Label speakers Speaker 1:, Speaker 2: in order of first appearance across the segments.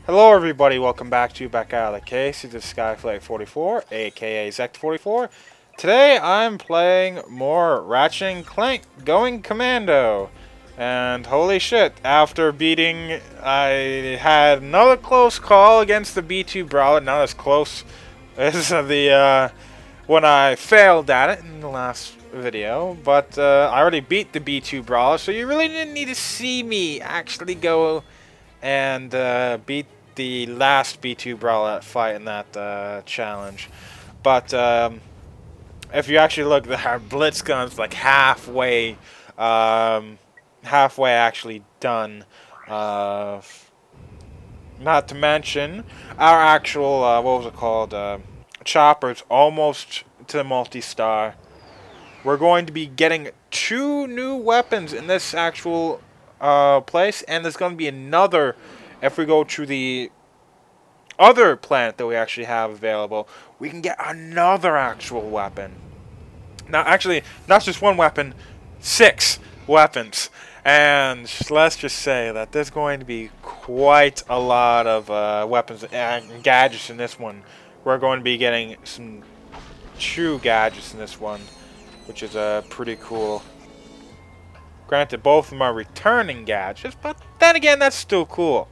Speaker 1: Hello everybody, welcome back to Back Out of the Case. This is Skyflake44, aka Zect44. Today I'm playing more Ratchet and Clank going Commando. And holy shit, after beating, I had another close call against the B2 Brawler, not as close as the when I failed at it in the last video, but I already beat the B2 Brawler, so you really didn't need to see me actually go and beat the last B2 Brawler fight in that challenge. But if you actually look, our Blitz gun's like halfway actually done. Not to mention our actual what was it called? Chopper's almost to the multi-star. We're going to be getting 2 new weapons in this actual place, and there's going to be another if we go to the other planet that we actually have available. We can get another actual weapon. Now, actually, not just one weapon, 6 weapons. And let's just say that there's going to be quite a lot of weapons and gadgets in this one. We're going to be getting some true gadgets in this one, which is pretty cool. Granted, both of them are returning gadgets, but then again, that's still cool.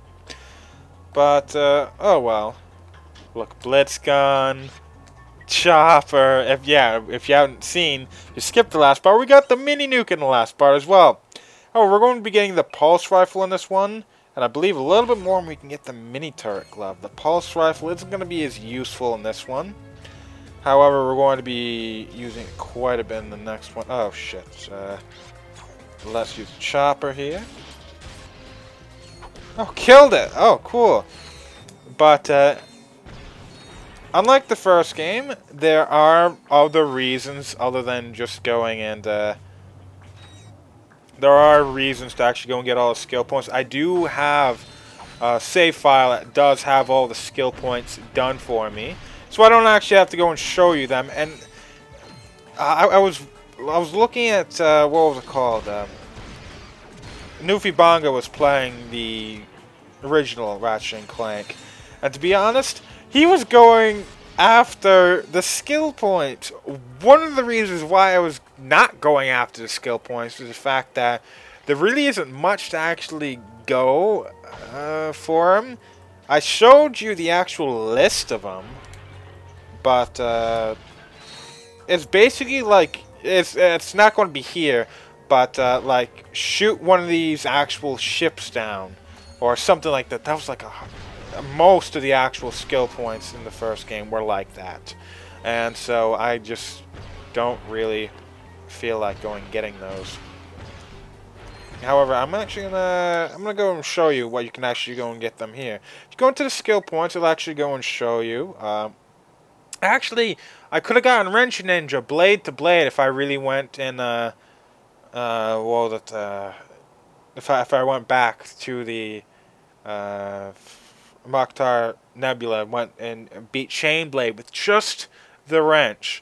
Speaker 1: But, oh well. Look, Blitz gun, Chopper. If you haven't seen, you skipped the last part. We got the mini nuke in the last part as well. Oh, we're going to be getting the pulse rifle in this one, and I believe a little bit more when we can get the mini turret glove. The pulse rifle isn't going to be as useful in this one. However, we're going to be using it quite a bit in the next one. Oh shit. Let's use Chopper here. Oh, killed it! Oh, cool. But, unlike the first game, there are other reasons other than just going and, there are reasons to actually go and get all the skill points. I do have a save file that does have all the skill points done for me, so I don't actually have to go and show you them. And I was looking at, what was it called? Newfie Bongo was playing the original Ratchet and Clank, and to be honest, he was going after the skill points. One of the reasons why I was not going after the skill points is the fact that there really isn't much to actually go for him. I showed you the actual list of them, but it's basically like it's not going to be here. But, like, shoot one of these actual ships down, or something like that. That was like most of the actual skill points in the first game were like that. And so I just don't really feel like going and getting those. However, I'm gonna go and show you what you can actually go and get them here. If you go into the skill points, it'll actually go and show you. Actually, I could have gotten Wrench Ninja, Blade to Blade, if I really went in, well, that if I went back to the Mokhtar Nebula, went and beat Chainblade with just the wrench.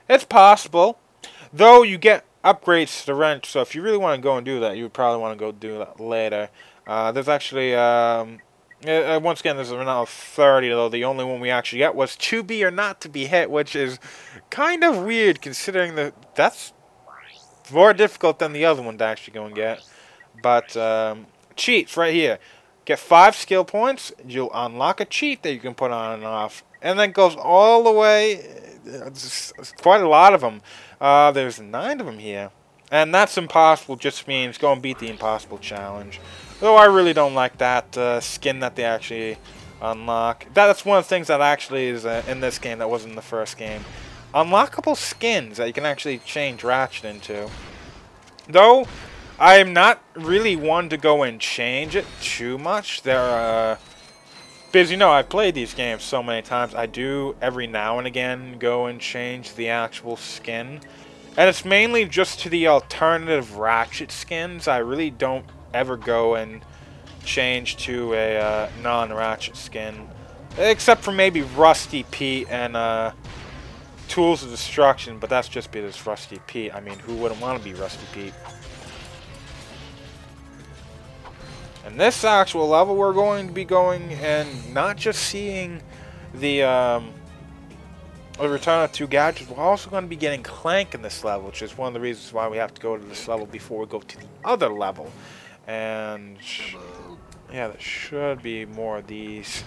Speaker 1: It's possible, though. You get upgrades to the wrench, so if you really want to go and do that, you would probably want to go do that later. There's actually once again, there's around 30, though the only one we actually got was to be or not to be hit, which is kind of weird considering that that's more difficult than the other one to actually go and get. But cheats right here. Get 5 skill points, you'll unlock a cheat that you can put on and off, and then goes all the way. It's quite a lot of them. There's 9 of them here, and that's impossible. Just means go and beat the impossible challenge. Though I really don't like that skin that they actually unlock. That's one of the things that actually is in this game that wasn't in the first game. Unlockable skins that you can actually change Ratchet into. Though, I'm not really one to go and change it too much. Because, you know, I've played these games so many times. I do, every now and again, go and change the actual skin. And it's mainly just to the alternative Ratchet skins. I really don't ever go and change to a non-Ratchet skin. Except for maybe Rusty Pete and, Tools of Destruction, but that's just because Rusty Pete. I mean, who wouldn't want to be Rusty Pete? And this actual level, we're going to be going and not just seeing the Return of Two Gadgets, we're also going to be getting Clank in this level, which is one of the reasons why we have to go to this level before we go to the other level. And yeah, there should be more of these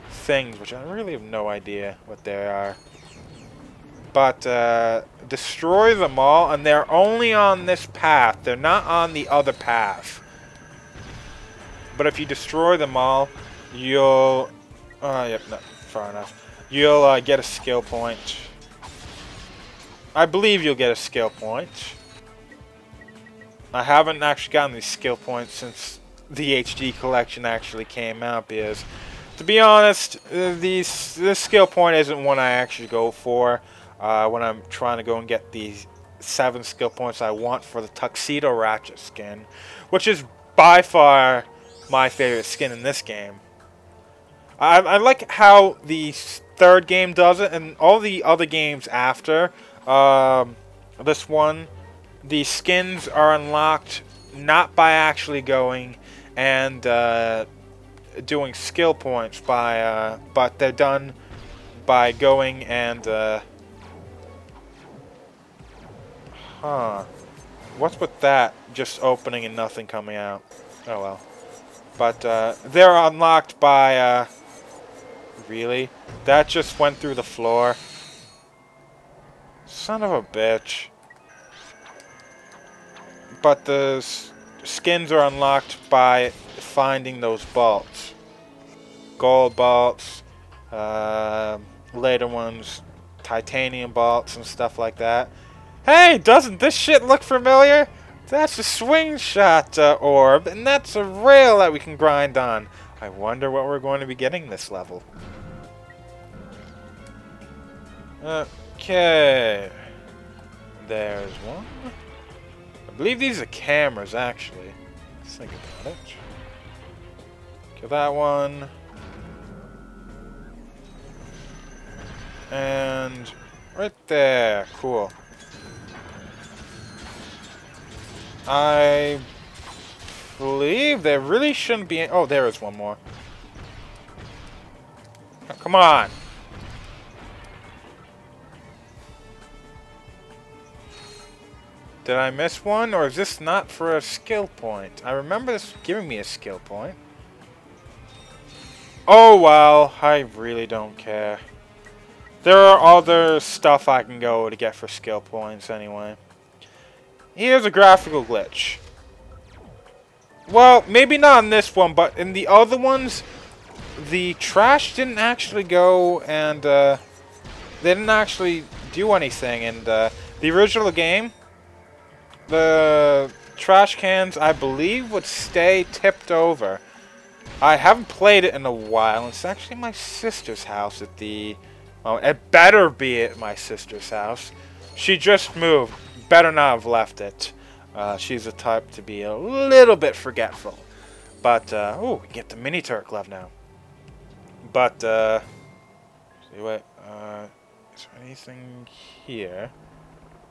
Speaker 1: things, which I really have no idea what they are. But destroy them all, and they're only on this path. They're not on the other path. But if you destroy them all, you'll... yep, no, far enough. You'll get a skill point. I believe you'll get a skill point. I haven't actually gotten these skill points since the HD collection actually came out, because, to be honest, this skill point isn't one I actually go for when I'm trying to go and get the 7 skill points I want for the Tuxedo Ratchet skin, which is by far my favorite skin in this game. I like how the third game does it, and all the other games after this one, the skins are unlocked not by actually going and doing skill points, but they're done by going and what's with that just opening and nothing coming out? Oh well. But they're unlocked by really? That just went through the floor. Son of a bitch. But the skins are unlocked by finding those bolts. Gold bolts, later ones, titanium bolts and stuff like that. Hey, doesn't this shit look familiar? That's a swing shot orb, and that's a rail that we can grind on. I wonder what we're going to be getting this level. Okay. There's one. I believe these are cameras, actually. Let's think about it. Kill that one. And right there. Cool. I believe there really shouldn't be... Oh, there is one more. Oh, come on. Did I miss one? Or is this not for a skill point? I remember this giving me a skill point. Oh, well. I really don't care. There are other stuff I can go to get for skill points anyway. Here's a graphical glitch. Well, maybe not in this one, but in the other ones, the trash didn't actually go and they didn't actually do anything. In the original game, the trash cans, I believe, would stay tipped over. I haven't played it in a while. It's actually my sister's house at the... Oh, it better be at my sister's house. She just moved. Better not have left it. She's the type to be a little bit forgetful. But, oh, we get the mini Turk left now. But, see what, is there anything here?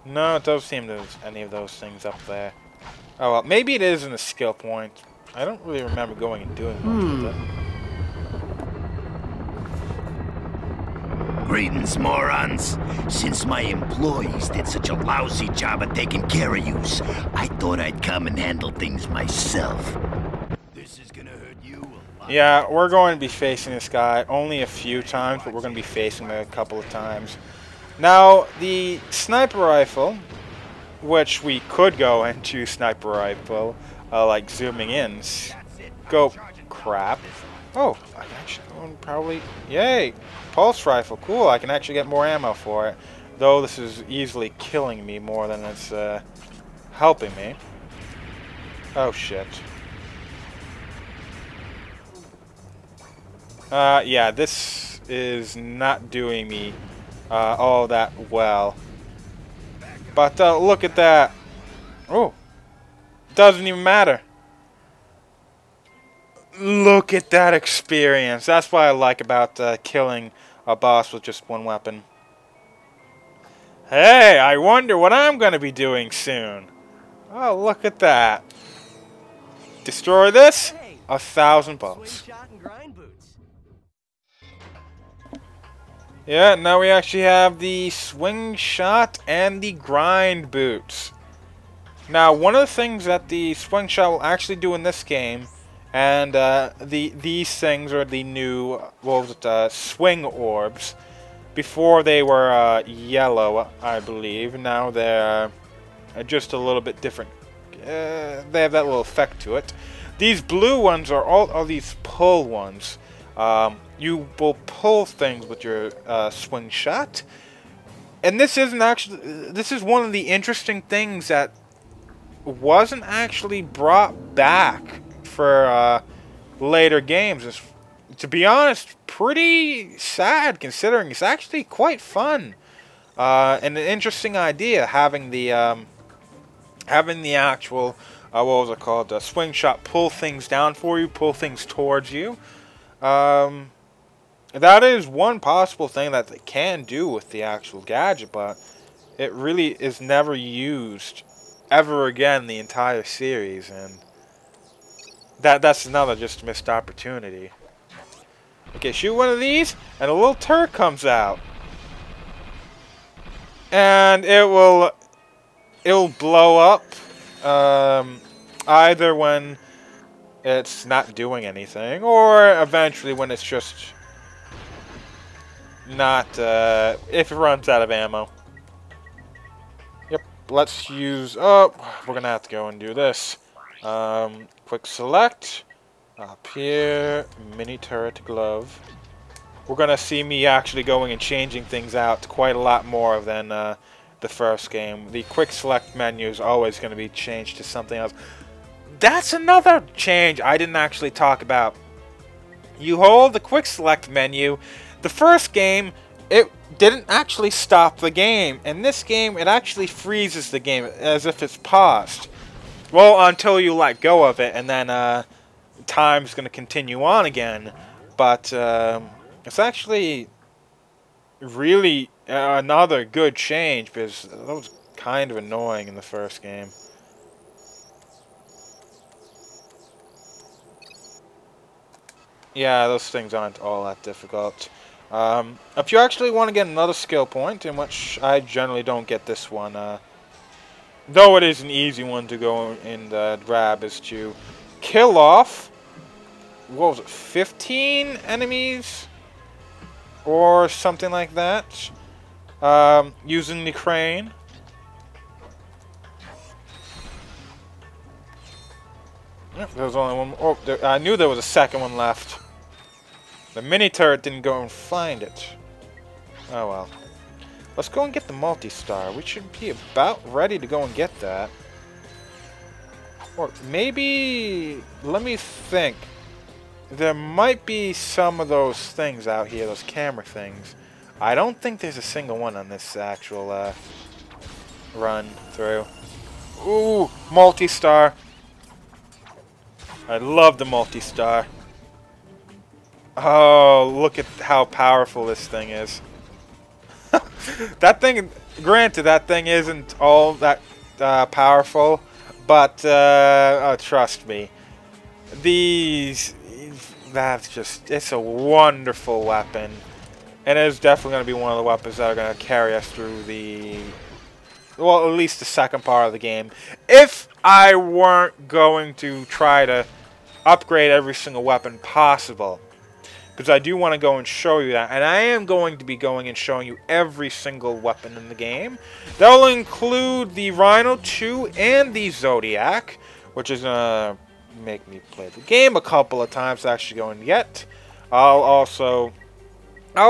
Speaker 1: No, it doesn't seem there's any of those things up there. Oh, well, maybe it is in a skill point. I don't really remember going and doing much with it.
Speaker 2: Greetings, morons. Since my employees did such a lousy job of taking care of yous, I thought I'd come and handle things myself. This is gonna hurt you a lot.
Speaker 1: Yeah, we're going to be facing this guy only a few times, but we're going to be facing him a couple of times. Now, the sniper rifle, which we could go into sniper rifle, like zooming in, go crap. Oh, I can actually go and probably, yay! Pulse rifle, cool. I can actually get more ammo for it. Though this is easily killing me more than it's helping me. Oh shit. Yeah, this is not doing me all that well. But look at that. Oh, doesn't even matter. Look at that experience. That's what I like about killing a boss with just one weapon. Hey, I wonder what I'm going to be doing soon. Oh, look at that. Destroy this. 1,000 bucks.
Speaker 3: Slingshot and grind boots.
Speaker 1: Yeah, now we actually have the swing shot and the grind boots. Now, one of the things that the swing shot will actually do in this game, and these things are the new, what was it, swing orbs. Before they were yellow, I believe. Now they're just a little bit different. They have that little effect to it. These blue ones are all these pull ones. You will pull things with your swing shot. And this isn't actually... This is one of the interesting things that wasn't actually brought back for later games. It's, to be honest, pretty sad considering it's actually quite fun. And an interesting idea having the actual... what was it called? The swing shot pull things down for you, pull things towards you. That is one possible thing that they can do with the actual gadget, but it really is never used ever again in the entire series, and that's another just missed opportunity. Okay, shoot one of these, and a little turret comes out, and it'll blow up. Either when it's not doing anything, or eventually when it's just not, if it runs out of ammo. Yep, let's use, oh, we're gonna have to go and do this. Quick select, up here, mini turret glove. We're gonna see me actually going and changing things out quite a lot more than, the first game. The quick select menu is always going to be changed to something else. That's another change I didn't actually talk about. You hold the quick select menu. The first game, it didn't actually stop the game. In this game, it actually freezes the game as if it's paused. Well, until you let go of it, and then time's going to continue on again. But it's actually really another good change, because that was kind of annoying in the first game. Yeah, those things aren't all that difficult. If you actually want to get another skill point, in which I generally don't get this one, though it is an easy one to go and grab, is to kill off, what was it, 15 enemies? Or something like that. Using the crane. Yep, there was only one more. Oh, there, I knew there was a second one left. The mini turret didn't go and find it. Oh well. Let's go and get the multi-star. We should be about ready to go and get that. Or maybe... let me think. There might be some of those things out here, those camera things. I don't think there's a single one on this actual run through. Ooh, multi-star. I love the multi-star. Oh, look at how powerful this thing is. That thing, granted, that thing isn't all that powerful, but trust me, that's just, it's a wonderful weapon. And it's definitely going to be one of the weapons that are going to carry us through the, well, at least the second part of the game. If I weren't going to try to upgrade every single weapon possible. Because I do want to go and show you that. And I am going to be going and showing you every single weapon in the game. That will include the Rhino 2 and the Zodiac, which is going to make me play the game a couple of times to actually go and get. I'll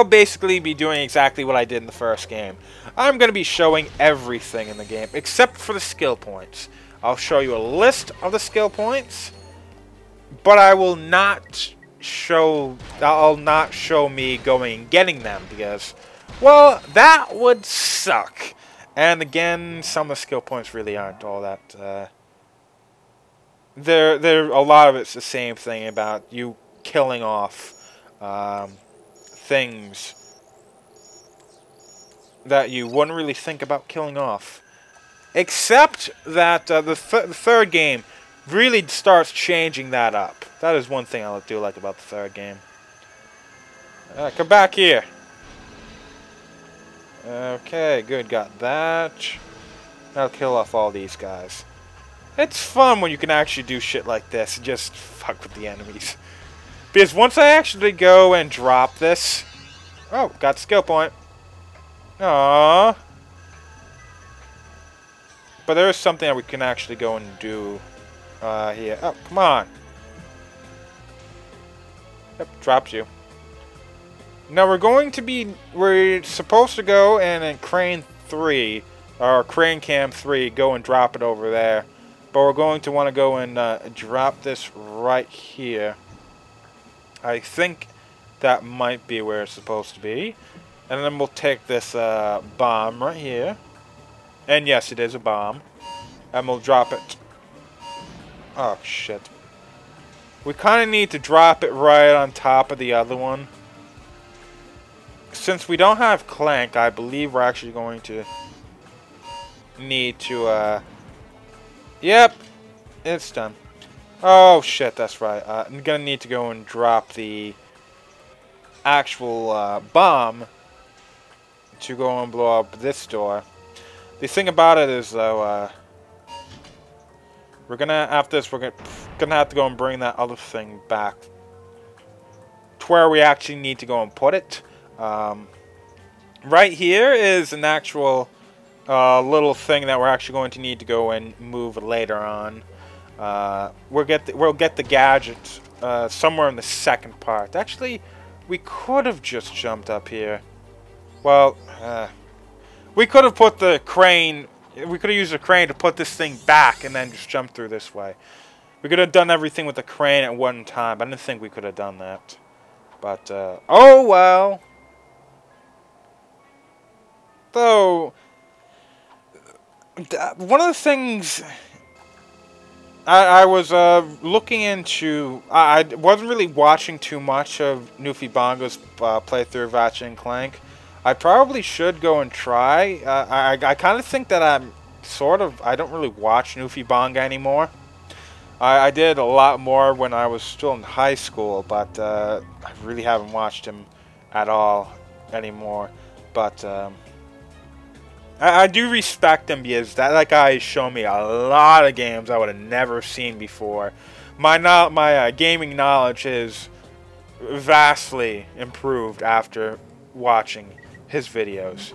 Speaker 1: basically be doing exactly what I did in the first game. I'm going to be showing everything in the game, except for the skill points. I'll show you a list of the skill points, but I will not show... I'll not show me going and getting them, because, well, that would suck. And again, some of the skill points really aren't all that... a lot of it's the same thing about you killing off things that you wouldn't really think about killing off. Except that the third game really starts changing that up. That is one thing I do like about the third game. Come back here. Okay, good. Got that. Now kill off all these guys. It's fun when you can actually do shit like this and just fuck with the enemies. Because once I actually go and drop this... Oh, got skill point. Aww. But there is something that we can actually go and do here. Oh, come on. Yep, drops you. Now we're supposed to go and in Crane 3, or Crane Cam 3, go and drop it over there. But we're going to want to go and drop this right here. I think that might be where it's supposed to be. And then we'll take this bomb right here. And yes, it is a bomb. And we'll drop it. Oh, shit. We kind of need to drop it right on top of the other one. Since we don't have Clank, I believe we're actually going to need to, Yep. It's done. Oh, shit, that's right. I'm gonna need to go and drop the actual bomb to go and blow up this door. The thing about it is, though, we're gonna, after this, we're gonna have to go and bring that other thing back to where we actually need to go and put it. Right here is an actual little thing that we're actually going to need to go and move later on. We'll get the gadget somewhere in the second part. Actually, we could have just jumped up here. Well, we could have put the crane. We could have used the crane to put this thing back and then just jump through this way. We could have done everything with the crane at one time. I didn't think we could have done that. But, oh well. Though, one of the things I was looking into, I wasn't really watching too much of Newfie Bongo's playthrough of Ratchet and Clank. I probably should go and try. I kind of think that I don't really watch Newfie Bongo anymore. I did a lot more when I was still in high school, but I really haven't watched him at all anymore. But I do respect him because that guy has shown me a lot of games I would have never seen before. My gaming knowledge is vastly improved after watching his videos.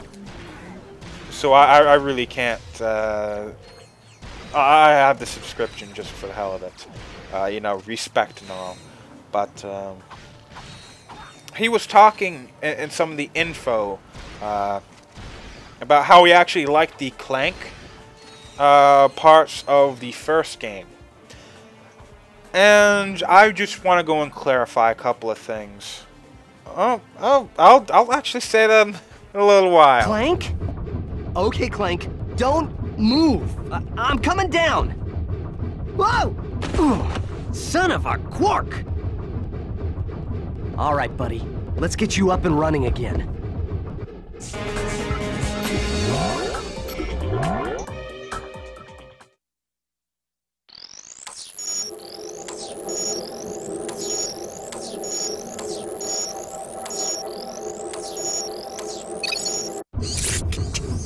Speaker 1: So I really can't. I have the subscription just for the hell of it. You know, respect and all. But he was talking in some of the info about how he actually liked the Clank parts of the first game. And I just want to go and clarify a couple of things. I'll actually say that in a little while.
Speaker 3: Clank? Okay, Clank. Don't move. I'm coming down. Whoa! Ugh, son of a quark! All right, buddy. Let's get you up and running again.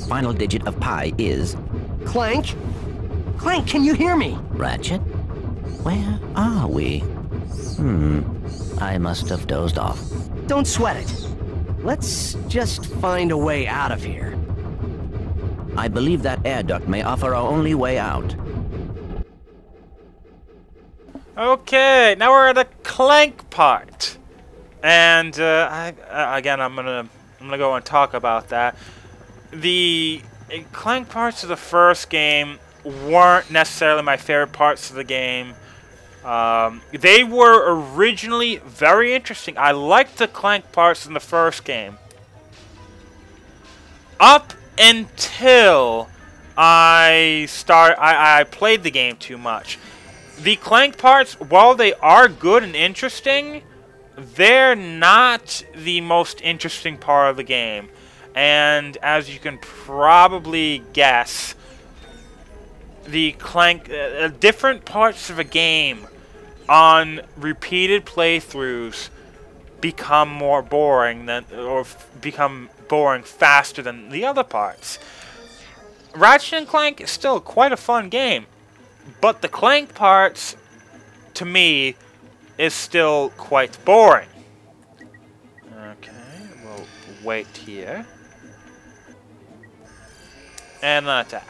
Speaker 4: Final digit of pi is...
Speaker 3: Clank? Clank, can you hear me?
Speaker 4: Ratchet? Where are we? I must have dozed off.
Speaker 3: Don't sweat it. Let's just find a way out of here.
Speaker 4: I believe that air duct may offer our only way out.
Speaker 1: Okay, now we're at the Clank part. And again, I'm gonna go and talk about that. The Clank parts of the first game weren't necessarily my favorite parts of the game. They were originally very interesting. I liked the Clank parts in the first game. Up until I played the game too much. The Clank parts, while they are good and interesting, they're not the most interesting part of the game. And as you can probably guess, the Clank, different parts of a game on repeated playthroughs become more boring than, or become boring faster than the other parts. Ratchet and Clank is still quite a fun game, but the Clank parts, to me, is still quite boring. Okay, we'll wait here. And then attack.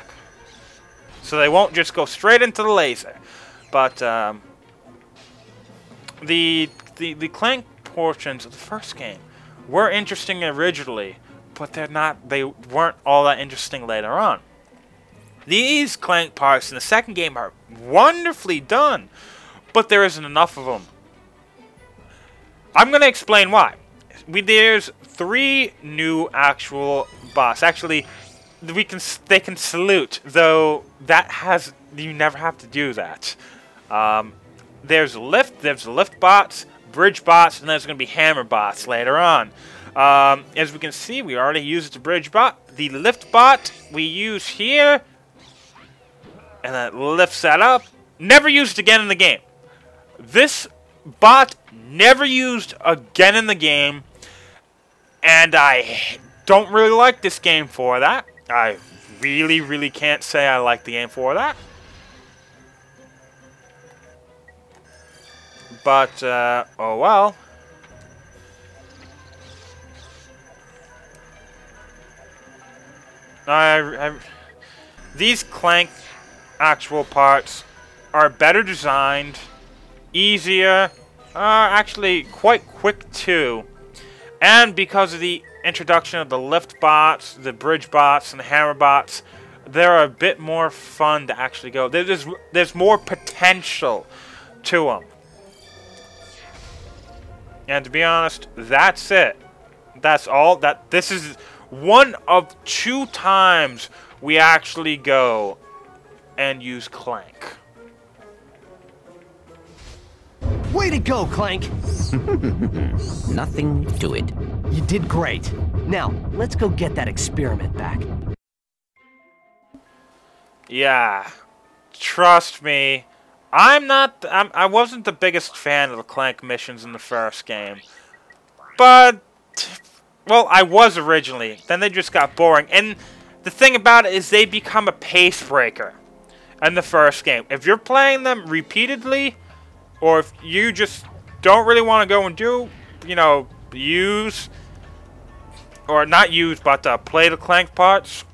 Speaker 1: So they won't just go straight into the laser. But the Clank portions of the first game were interesting originally, but they weren't all that interesting later on. These Clank parts in the second game are wonderfully done, but there isn't enough of them. I'm going to explain why. There's 3 new actual boss. Actually, they can salute, though you never have to do that. There's the lift bots, bridge bots, and there's going to be hammer bots later on. As we can see, we already used the bridge bot. The lift bot we use here, and that lifts that up. Never used again in the game. This bot never used again in the game, and I don't really like this game for that. I really, really can't say I like the game for that. But, oh well. These Clank actual parts are better designed, easier, actually quite quick too. And because of the introduction of the lift bots, the bridge bots, and the hammer bots, they're a bit more fun to actually go. There's more potential to them. And to be honest, that's it. That's all. This is one of 2 times we actually go and use Clank.
Speaker 3: Way to go, Clank!
Speaker 4: Nothing to it.
Speaker 3: You did great. Now, let's go get that experiment back.
Speaker 1: Yeah, trust me. I wasn't the biggest fan of the Clank missions in the first game. But, well, I was originally. Then they just got boring. And the thing about it is they become a pace breaker in the first game. If you're playing them repeatedly, or if you just don't really want to go and do, use, or not use, but play the Clank parts,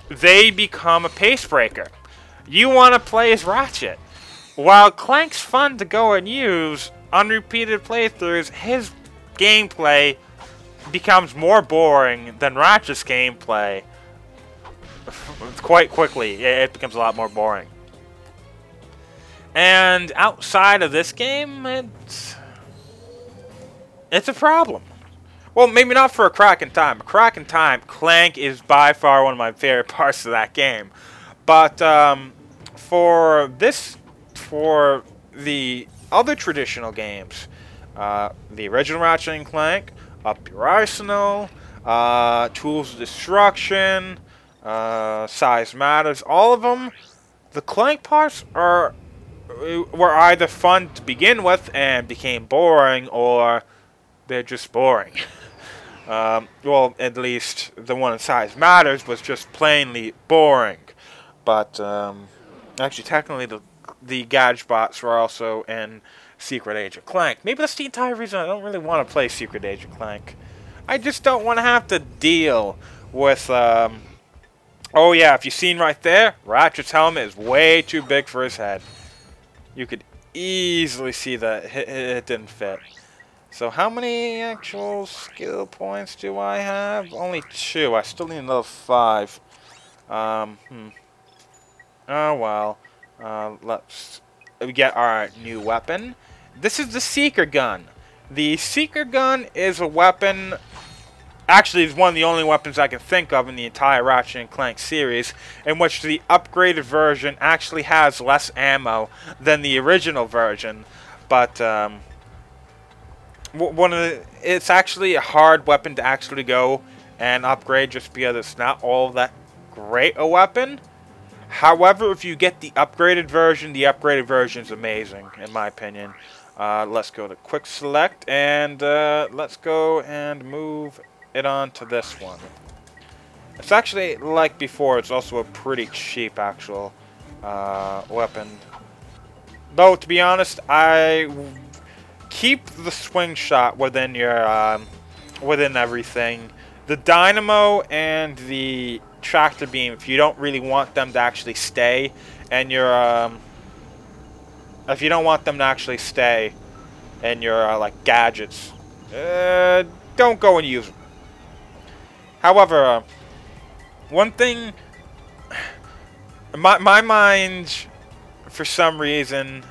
Speaker 1: they become a pace breaker. You want to play as Ratchet. While Clank's fun to go and use on repeated playthroughs, his gameplay becomes more boring than Ratchet's gameplay. Quite quickly, it becomes a lot more boring. And outside of this game, it's a problem. Well, maybe not for A Crack in Time. A Crack in Time, Clank is by far one of my favorite parts of that game. But for the other traditional games, the original Ratchet and Clank, Up Your Arsenal, Tools of Destruction, Size Matters, all of them, the Clank parts were either fun to begin with and became boring, or they're just boring. Well, at least the one in Size Matters was just plainly boring. But actually, technically, the Gadget bots were also in Secret Agent Clank. Maybe that's the entire reason I don't really want to play Secret Agent Clank. I just don't want to have to deal with, oh yeah, if you've seen right there, Ratchet's helmet is way too big for his head. You could easily see that it didn't fit. So how many actual skill points do I have? Only 2. I still need another 5. Oh well. Let's get our new weapon. This is the Seeker Gun. The Seeker Gun is a weapon. Actually, it's one of the only weapons I can think of in the entire Ratchet and Clank series, in which the upgraded version actually has less ammo than the original version. But it's actually a hard weapon to actually go and upgrade, just because it's not all that great a weapon. However, if you get the upgraded version is amazing, in my opinion. Let's go to quick select, and let's go and move it on to this one. It's actually, like before, it's also a pretty cheap actual weapon. Though, to be honest, I keep the swing shot within your within everything. The dynamo and the tractor beam, if you don't really want them to actually stay, and your if you don't want them to actually stay in your like gadgets, don't go and use them. However, one thing, my mind, for some reason,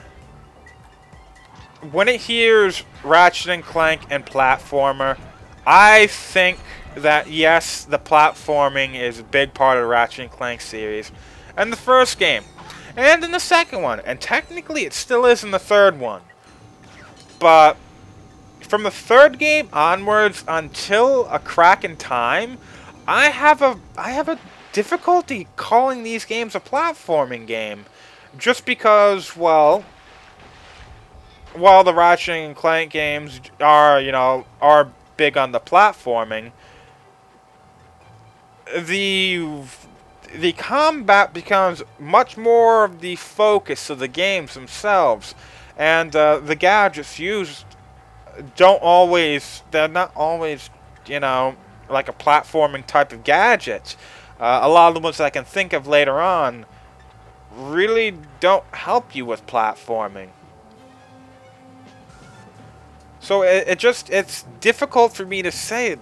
Speaker 1: when it hears Ratchet and Clank and platformer, I think that yes, the platforming is a big part of the Ratchet and Clank series, and the first game, and in the second one, and technically it still is in the third one. But from the third game onwards until A Crack in Time, I have a difficulty calling these games a platforming game, just because, well, while the Ratchet and Clank games are, you know, are big on the platforming, the combat becomes much more of the focus of the games themselves, and the gadgets used they're not always, you know, like a platforming type of gadget. A lot of the ones I can think of later on really don't help you with platforming. So it's difficult for me to say.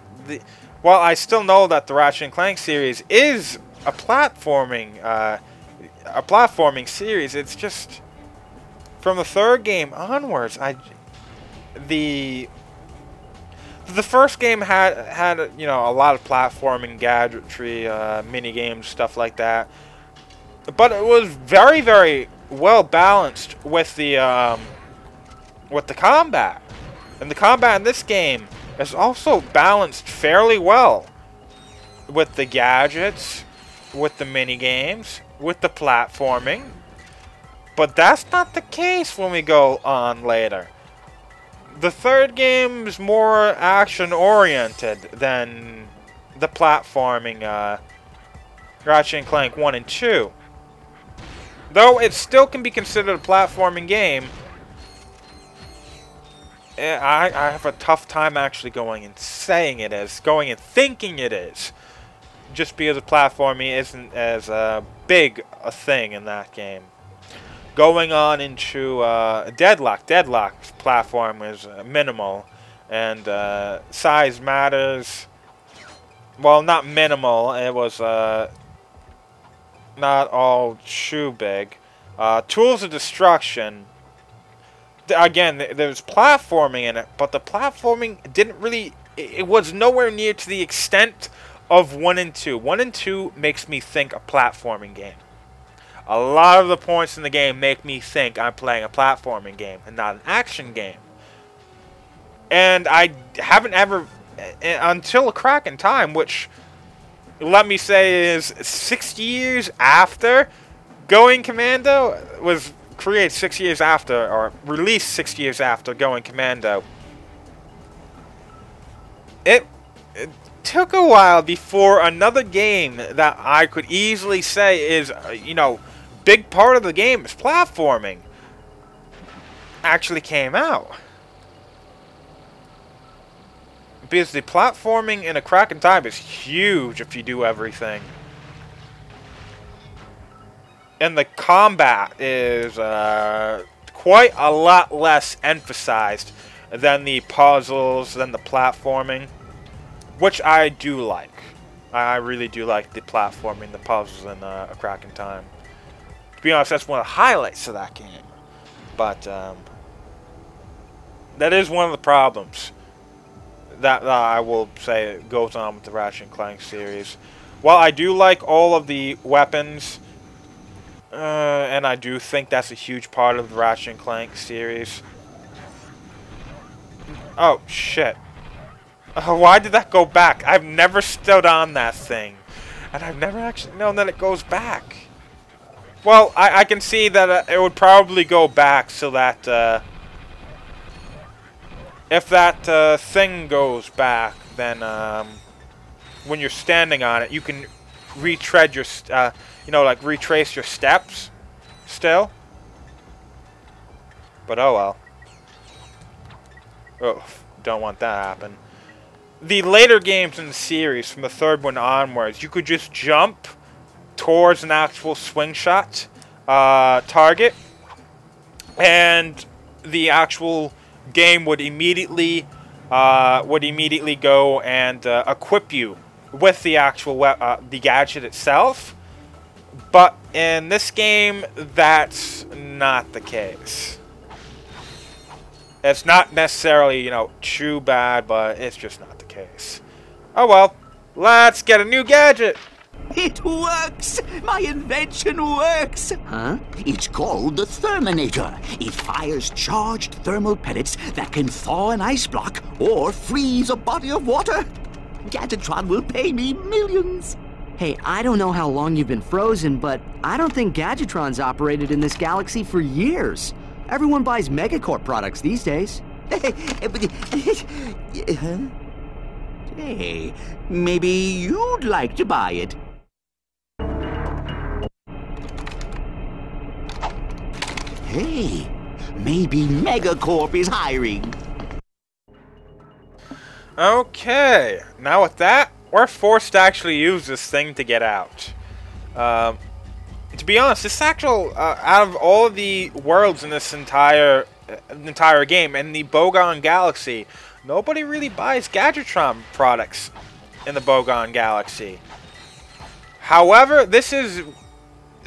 Speaker 1: While I still know that the Ratchet and Clank series is a platforming series, it's just from the third game onwards, the first game had you know, a lot of platforming gadgetry, mini games, stuff like that, but it was very, very well balanced with the combat, and the combat in this game is also balanced fairly well with the gadgets, with the mini games, with the platforming. But that's not the case when we go on later. The third game is more action-oriented than the platforming Ratchet and Clank 1 and 2. Though it still can be considered a platforming game, I have a tough time actually going and saying it is, going and thinking it is, just because the platforming isn't as big a thing in that game. Going on into Deadlock's platform is minimal, and size matters. Well, not minimal, it was not all too big. Tools of Destruction, again, there's platforming in it, but the platforming didn't really, it was nowhere near to the extent of 1 and 2. 1 and 2 makes me think a platforming game. A lot of the points in the game make me think I'm playing a platforming game and not an action game. And I haven't ever, until A Crack in Time, which, let me say, is 6 years after Going Commando, was created 6 years after, or released 6 years after Going Commando. It took a while before another game that I could easily say is, you know, big part of the game is platforming, actually came out. Because the platforming in A Crack in Time is huge if you do everything. And the combat is quite a lot less emphasized than the puzzles, than the platforming, which I do like. I really do like the platforming, the puzzles in A Crack in Time. To be honest, that's one of the highlights of that game. But that is one of the problems that I will say goes on with the Ratchet and Clank series. While I do like all of the weapons, and I do think that's a huge part of the Ratchet and Clank series. Oh, shit. Why did that go back? I've never stood on that thing. And I've never actually known that it goes back. Well, I can see that it would probably go back so that if that thing goes back, then when you're standing on it, you can retread your, you know, like retrace your steps still. But oh well. Oh, don't want that to happen. The later games in the series, from the third one onwards, you could just jump towards an actual swing shot target, and the actual game would immediately go and equip you with the actual the gadget itself. But in this game, that's not the case. It's not necessarily, you know, too bad, but it's just not the case. Oh well, let's get a new gadget.
Speaker 2: It works! My invention works!
Speaker 3: Huh?
Speaker 2: It's called the Therminator. It fires charged thermal pellets that can thaw an ice block or freeze a body of water. Gadgetron will pay me millions.
Speaker 3: Hey, I don't know how long you've been frozen, but I don't think Gadgetron's operated in this galaxy for years. Everyone buys Megacorp products these days.
Speaker 2: Hey, maybe you'd like to buy it. Hey, maybe Megacorp is hiring.
Speaker 1: Okay, now with that, we're forced to actually use this thing to get out. To be honest, this actual, out of all of the worlds in this entire game, in the Bogon Galaxy, nobody really buys Gadgetron products in the Bogon Galaxy. However, this is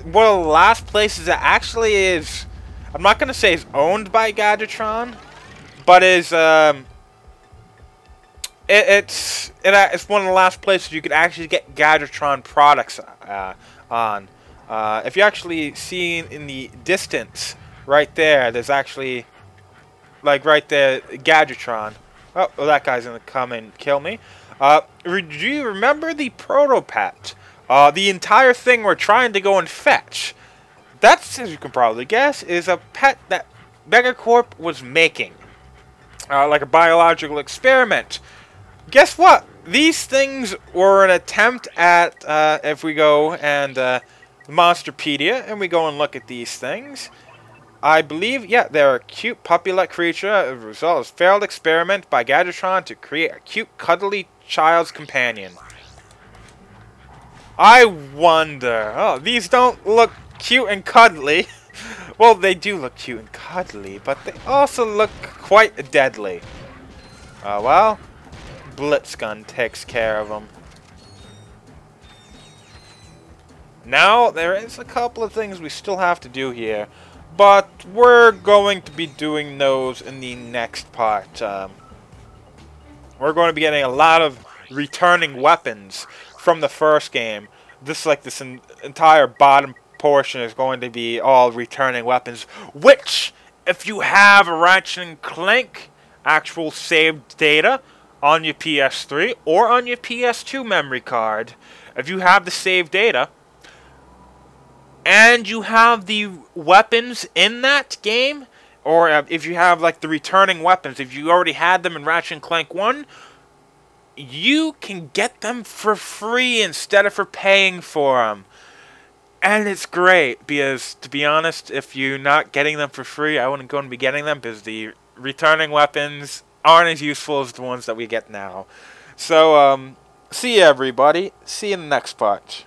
Speaker 1: one of the last places that actually is, I'm not going to say is owned by Gadgetron, but is, it's one of the last places you could actually get Gadgetron products on. If you actually see in the distance, right there, there's actually, like right there, Gadgetron. Oh, well, that guy's gonna come and kill me. Do you remember the Protopet? The entire thing we're trying to go and fetch. That's, as you can probably guess, is a pet that Megacorp was making. Like a biological experiment. Guess what? These things were an attempt at, if we go and, Monsterpedia, and we go and look at these things, I believe, yeah, they're a cute puppy-like creature, a result of a failed experiment by Gadgetron to create a cute, cuddly child's companion. I wonder, oh, these don't look cute and cuddly. Well, they do look cute and cuddly, but they also look quite deadly. Well, Blitzgun takes care of them. Now, there is a couple of things we still have to do here, but we're going to be doing those in the next part. We're going to be getting a lot of returning weapons from the first game. This entire bottom portion is going to be all returning weapons, which, if you have a Ratchet and Clank actual saved data on your PS3 or on your PS2 memory card, if you have the saved data, and you have the weapons in that game, or if you have like the returning weapons, if you already had them in Ratchet and Clank 1, you can get them for free instead of for paying for them. And it's great, because to be honest, if you're not getting them for free, I wouldn't go and be getting them, because the returning weapons aren't as useful as the ones that we get now. So, see you everybody. See you in the next part.